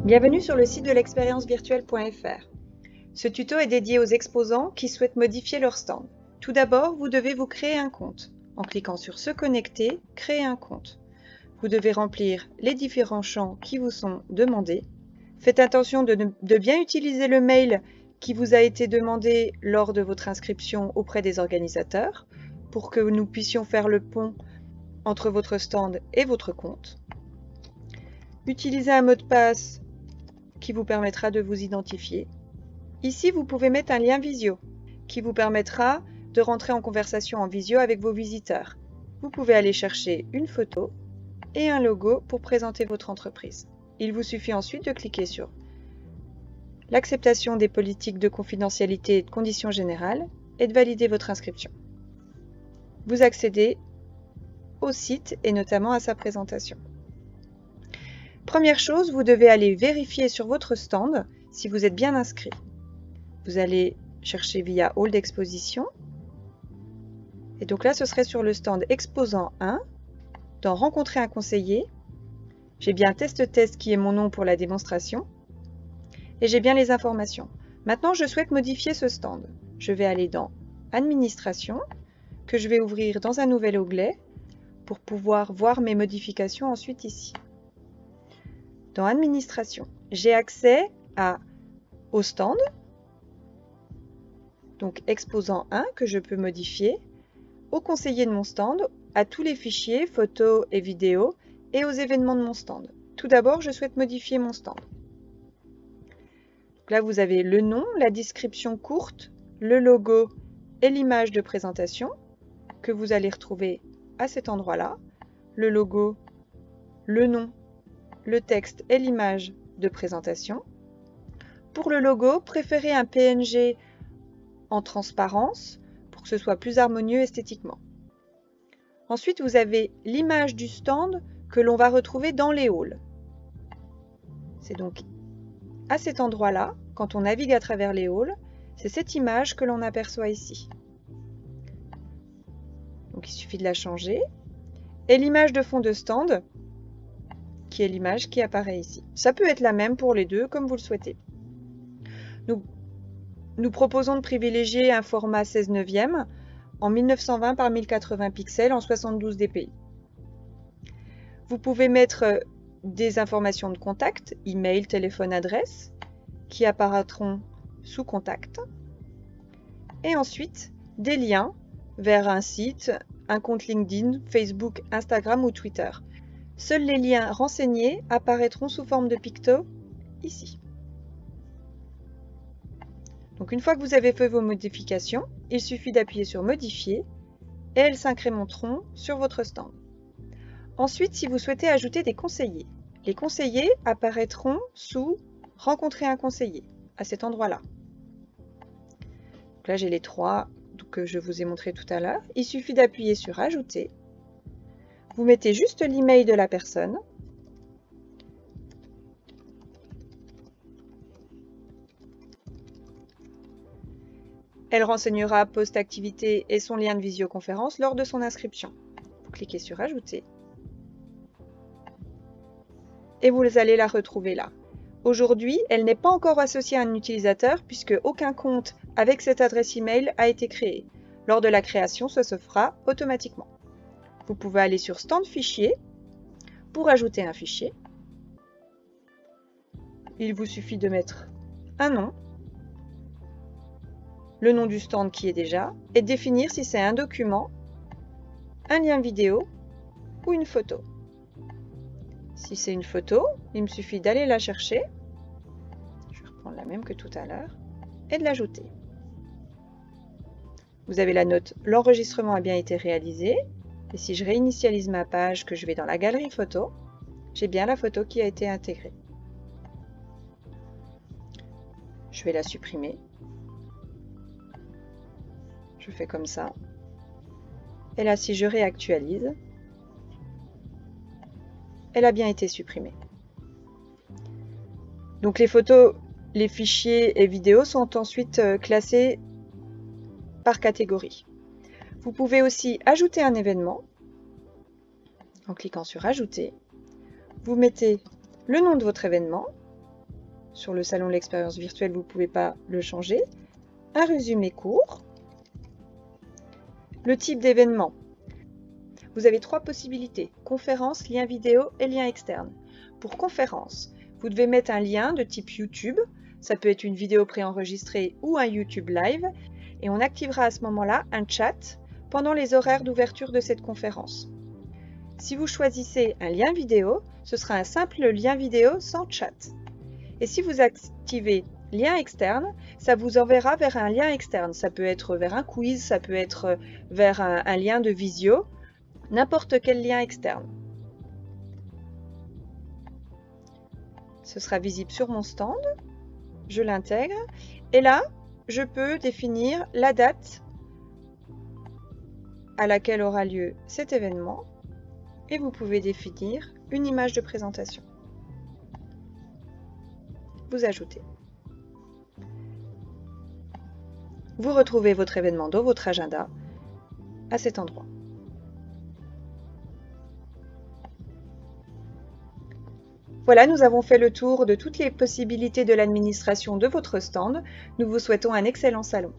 Bienvenue sur le site de l'expériencevirtuelle.fr. Ce tuto est dédié aux exposants qui souhaitent modifier leur stand. Tout d'abord, vous devez vous créer un compte. En cliquant sur Se connecter, créer un compte. Vous devez remplir les différents champs qui vous sont demandés. Faites attention de bien utiliser le mail qui vous a été demandé lors de votre inscription auprès des organisateurs pour que nous puissions faire le pont entre votre stand et votre compte. Utilisez un mot de passe qui vous permettra de vous identifier. Ici, vous pouvez mettre un lien visio qui vous permettra de rentrer en conversation en visio avec vos visiteurs. Vous pouvez aller chercher une photo et un logo pour présenter votre entreprise. Il vous suffit ensuite de cliquer sur l'acceptation des politiques de confidentialité et de conditions générales et de valider votre inscription. Vous accédez au site et notamment à sa présentation. Première chose, vous devez aller vérifier sur votre stand si vous êtes bien inscrit. Vous allez chercher via Hall d'exposition. Et donc là, ce serait sur le stand Exposant 1, dans Rencontrer un conseiller. J'ai bien Test qui est mon nom pour la démonstration. Et j'ai bien les informations. Maintenant, je souhaite modifier ce stand. Je vais aller dans Administration, que je vais ouvrir dans un nouvel onglet pour pouvoir voir mes modifications ensuite ici. Dans Administration, j'ai accès au stand, donc Exposant 1 que je peux modifier, au conseiller de mon stand, à tous les fichiers, photos et vidéos, et aux événements de mon stand. Tout d'abord, je souhaite modifier mon stand. Donc là, vous avez le nom, la description courte, le logo et l'image de présentation que vous allez retrouver à cet endroit-là. Le logo, le nom, le texte et l'image de présentation. Pour le logo, préférez un PNG en transparence pour que ce soit plus harmonieux esthétiquement. Ensuite, vous avez l'image du stand que l'on va retrouver dans les halls. C'est donc à cet endroit-là, quand on navigue à travers les halls, c'est cette image que l'on aperçoit ici. Donc il suffit de la changer. Et l'image de fond de stand, qui est l'image qui apparaît ici. Ça peut être la même pour les deux, comme vous le souhaitez. Nous proposons de privilégier un format 16/9 en 1920 par 1080 pixels en 72 dpi. Vous pouvez mettre des informations de contact, email, téléphone, adresse, qui apparaîtront sous contact. Et ensuite, des liens vers un site, un compte LinkedIn, Facebook, Instagram ou Twitter. Seuls les liens renseignés apparaîtront sous forme de picto ici. Donc une fois que vous avez fait vos modifications, il suffit d'appuyer sur Modifier et elles s'incrémenteront sur votre stand. Ensuite, si vous souhaitez ajouter des conseillers, les conseillers apparaîtront sous Rencontrer un conseiller, à cet endroit-là. Là, j'ai les trois que je vous ai montré tout à l'heure. Il suffit d'appuyer sur Ajouter. Vous mettez juste l'email de la personne. Elle renseignera post-activité et son lien de visioconférence lors de son inscription. Vous cliquez sur Ajouter. Et vous allez la retrouver là. Aujourd'hui, elle n'est pas encore associée à un utilisateur puisque aucun compte avec cette adresse email a été créé. Lors de la création, ça se fera automatiquement. Vous pouvez aller sur Stand Fichier pour ajouter un fichier. Il vous suffit de mettre un nom, le nom du stand qui est déjà, et définir si c'est un document, un lien vidéo ou une photo. Si c'est une photo, il me suffit d'aller la chercher, je vais reprendre la même que tout à l'heure, et de l'ajouter. Vous avez la note « L'enregistrement a bien été réalisé ». Et si je réinitialise ma page, que je vais dans la galerie photo, j'ai bien la photo qui a été intégrée. Je vais la supprimer. Je fais comme ça. Et là, si je réactualise, elle a bien été supprimée. Donc les photos, les fichiers et vidéos sont ensuite classés par catégorie. Vous pouvez aussi ajouter un événement en cliquant sur Ajouter. Vous mettez le nom de votre événement Sur le salon de l'expérience virtuelle, vous ne pouvez pas le changer. Un résumé court. Le type d'événement. Vous avez 3 possibilités, conférence, lien vidéo et lien externe. Pour conférence, vous devez mettre un lien de type YouTube, ça peut être une vidéo préenregistrée ou un YouTube Live, et on activera à ce moment-là un chat pendant les horaires d'ouverture de cette conférence. Si vous choisissez un lien vidéo, ce sera un simple lien vidéo sans chat. Et si vous activez lien externe, ça vous enverra vers un lien externe. Ça peut être vers un quiz, ça peut être vers un lien de visio, n'importe quel lien externe. Ce sera visible sur mon stand, je l'intègre et là, je peux définir la date à laquelle aura lieu cet événement et vous pouvez définir une image de présentation. Vous ajoutez. Vous retrouvez votre événement dans votre agenda à cet endroit. Voilà, nous avons fait le tour de toutes les possibilités de l'administration de votre stand. Nous vous souhaitons un excellent salon.